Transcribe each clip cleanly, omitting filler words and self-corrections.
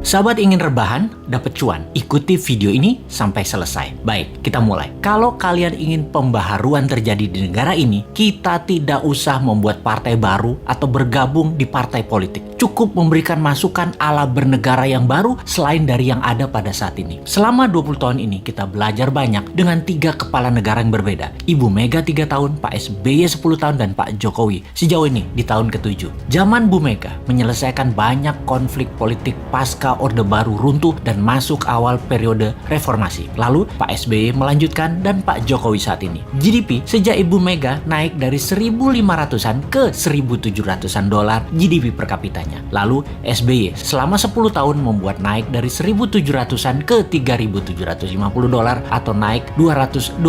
Sahabat ingin rebahan, dapat cuan? Ikuti video ini sampai selesai. Baik, kita mulai. Kalau kalian ingin pembaharuan terjadi di negara ini, kita tidak usah membuat partai baru atau bergabung di partai politik. Cukup memberikan masukan ala bernegara yang baru selain dari yang ada pada saat ini. Selama 20 tahun ini, kita belajar banyak dengan 3 kepala negara yang berbeda. Ibu Mega 3 tahun, Pak SBY 10 tahun, dan Pak Jokowi sejauh ini di tahun ke-7. Zaman Bu Mega menyelesaikan banyak konflik politik pasca Orde Baru runtuh dan masuk awal periode reformasi. Lalu Pak SBY melanjutkan dan Pak Jokowi saat ini. GDP sejak Ibu Mega naik dari 1.500-an ke 1.700-an dolar GDP per kapitanya. Lalu SBY selama 10 tahun membuat naik dari 1.700-an ke 3.750 dolar atau naik 220%.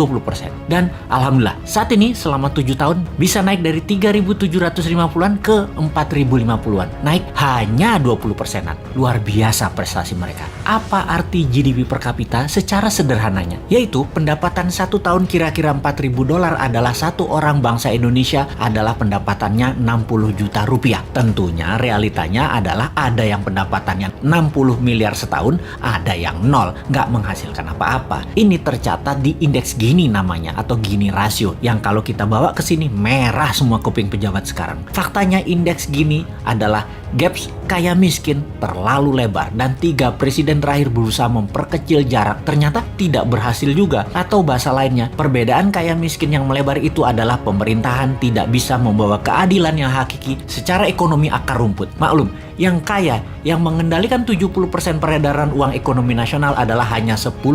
Dan alhamdulillah saat ini selama 7 tahun bisa naik dari 3.750-an ke 4.050-an. Naik hanya 20%-an. Luar biasa prestasi mereka. Apa arti GDP per kapita secara sederhananya? Yaitu pendapatan 1 tahun kira-kira 4.000 dolar adalah satu orang bangsa Indonesia adalah pendapatannya 60 juta rupiah. Tentunya realitanya adalah ada yang pendapatannya 60 miliar setahun, ada yang nol, nggak menghasilkan apa-apa. Ini tercatat di indeks Gini namanya atau Gini rasio yang kalau kita bawa ke sini merah semua kuping pejabat sekarang. Faktanya indeks Gini adalah gaps kaya miskin terlalu lebar dan 3 presiden terakhir berusaha memperkecil jarak ternyata tidak berhasil juga. Atau bahasa lainnya, perbedaan kaya miskin yang melebar itu adalah pemerintahan tidak bisa membawa keadilan yang hakiki secara ekonomi akar rumput. Maklum, yang kaya, yang mengendalikan 70% peredaran uang ekonomi nasional adalah hanya 10%.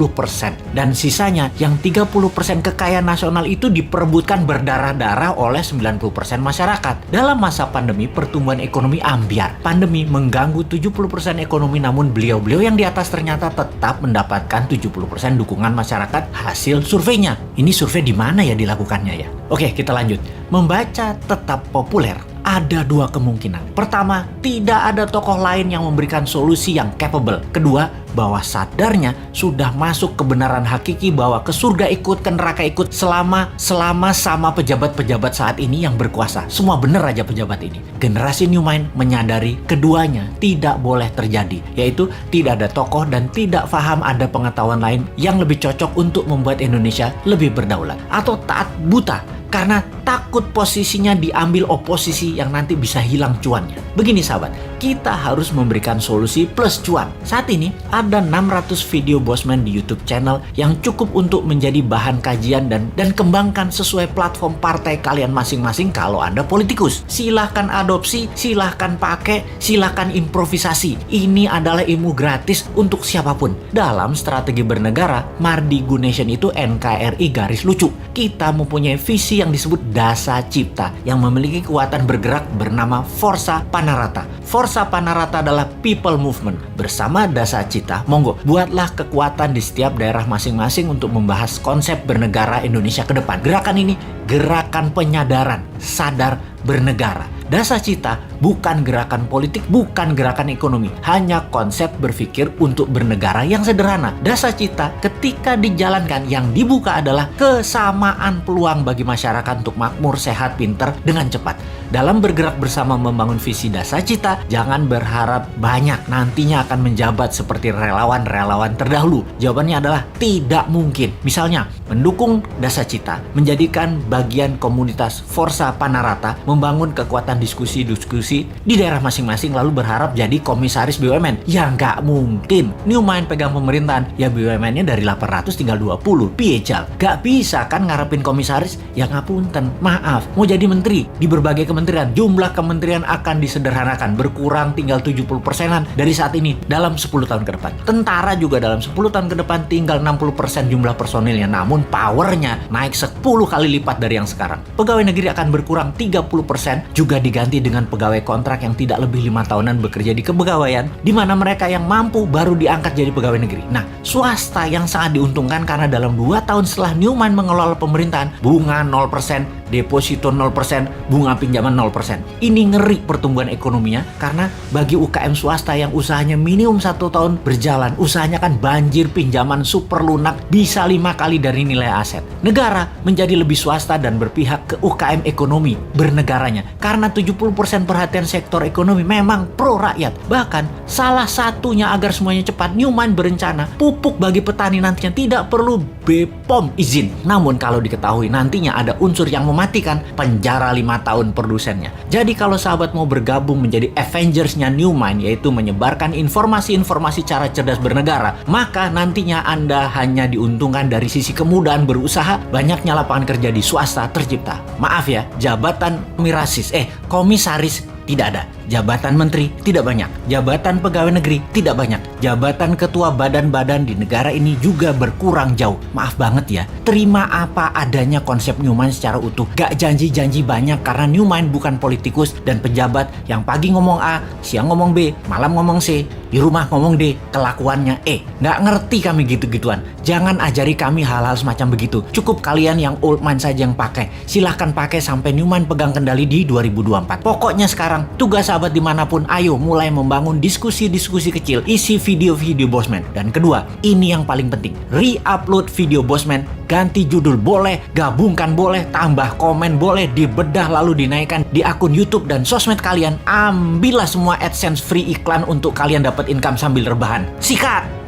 Dan sisanya yang 30% kekayaan nasional itu diperebutkan berdarah-darah oleh 90% masyarakat. Dalam masa pandemi, pertumbuhan ekonomi ambyar. Pandemi mengganggu 70% ekonomi, namun beliau-beliau yang di atas ternyata tetap mendapatkan 70% dukungan masyarakat hasil surveinya. Ini survei di mana ya dilakukannya ya? Oke, kita lanjut. Membaca tetap populer. Ada 2 kemungkinan. Pertama, tidak ada tokoh lain yang memberikan solusi yang capable. Kedua, bahwa sadarnya sudah masuk kebenaran hakiki bahwa ke surga ikut, ke neraka ikut selama sama pejabat-pejabat saat ini yang berkuasa. Semua bener aja pejabat ini. Generasi New Mind menyadari keduanya tidak boleh terjadi, yaitu tidak ada tokoh dan tidak paham ada pengetahuan lain yang lebih cocok untuk membuat Indonesia lebih berdaulat. Atau taat buta karena takut posisinya diambil oposisi yang nanti bisa hilang cuannya. Begini sahabat, kita harus memberikan solusi plus cuan. Saat ini ada 600 video Bosman di YouTube channel yang cukup untuk menjadi bahan kajian dan kembangkan sesuai platform partai kalian masing-masing kalau Anda politikus. Silahkan adopsi, silahkan pakai, silahkan improvisasi. Ini adalah ilmu gratis untuk siapapun. Dalam strategi bernegara, Mardi Gunation itu NKRI garis lucu. Kita mempunyai visi yang disebut Dasa Cipta yang memiliki kekuatan bergerak bernama Forza Panarata. Forza Panarata adalah people movement. Bersama Dasa Cipta, monggo buatlah kekuatan di setiap daerah masing-masing untuk membahas konsep bernegara Indonesia ke depan. Gerakan ini gerakan penyadaran, sadar bernegara. Dasa Cipta bukan gerakan politik, bukan gerakan ekonomi, hanya konsep berpikir untuk bernegara yang sederhana. Dasa Cipta ketika dijalankan yang dibuka adalah kesamaan peluang bagi masyarakat untuk makmur, sehat, pinter dengan cepat. Dalam bergerak bersama membangun visi Dasa Cipta, jangan berharap banyak nantinya akan menjabat seperti relawan-relawan terdahulu. Jawabannya adalah tidak mungkin. Misalnya, mendukung Dasa Cipta, menjadikan bagian komunitas Forza Panarata, membangun kekuatan diskusi-diskusi di daerah masing-masing lalu berharap jadi komisaris BUMN. Ya nggak mungkin. New Mind pegang pemerintahan, ya BUMN-nya dari 800 tinggal 20. Piejal. Gak bisa kan ngarepin komisaris? Ya ngapunten, maaf. Mau jadi menteri di berbagai kementerian, jumlah kementerian akan disederhanakan, berkurang tinggal 70%-an dari saat ini dalam 10 tahun ke depan. Tentara juga dalam 10 tahun ke depan tinggal 60% jumlah personilnya, namun powernya naik 10 kali lipat dari yang sekarang. Pegawai negeri akan berkurang 30%, juga diganti dengan pegawai kontrak yang tidak lebih 5 tahunan bekerja di kepegawaian, di mana mereka yang mampu baru diangkat jadi pegawai negeri. Nah, swasta yang sangat diuntungkan karena dalam 2 tahun setelah New Mind mengelola pemerintahan, bunga 0%, deposito 0%, bunga pinjaman 0%. Ini ngeri pertumbuhan ekonominya karena bagi UKM swasta yang usahanya minimum 1 tahun berjalan, usahanya kan banjir pinjaman super lunak bisa 5 kali dari nilai aset. Negara menjadi lebih swasta dan berpihak ke UKM ekonomi bernegaranya karena 70% perhatian sektor ekonomi memang pro rakyat. Bahkan salah satunya agar semuanya cepat, Newmont berencana pupuk bagi petani nantinya tidak perlu BPOM izin. Namun kalau diketahui nantinya ada unsur yang mematikan, penjara 5 tahun produsennya. Jadi kalau sahabat mau bergabung menjadi Avengers-nya Newmont, yaitu menyebarkan informasi-informasi cara cerdas bernegara, maka nantinya Anda hanya diuntungkan dari sisi kemudahan berusaha, banyaknya lapangan kerja di swasta tercipta. Maaf ya, jabatan komisaris tidak ada. Jabatan menteri tidak banyak. Jabatan pegawai negeri tidak banyak. Jabatan ketua badan-badan di negara ini juga berkurang jauh. Maaf banget ya. Terima apa adanya konsep Newmont secara utuh. Gak janji-janji banyak karena Newmont bukan politikus dan pejabat yang pagi ngomong A, siang ngomong B, malam ngomong C, di rumah ngomong D, kelakuannya E. Gak ngerti kami gitu-gituan. Jangan ajari kami hal-hal semacam begitu. Cukup kalian yang old mind saja yang pakai. Silahkan pakai sampai Newmont pegang kendali di 2024. Pokoknya sekarang tugas sahabat dimanapun, ayo mulai membangun diskusi-diskusi kecil, isi video-video Bosman. Dan kedua, ini yang paling penting, re-upload video Bosman, ganti judul boleh, gabungkan boleh, tambah komen boleh, dibedah lalu dinaikkan di akun YouTube dan sosmed kalian. Ambillah semua AdSense free iklan untuk kalian dapat income sambil rebahan. Sikat!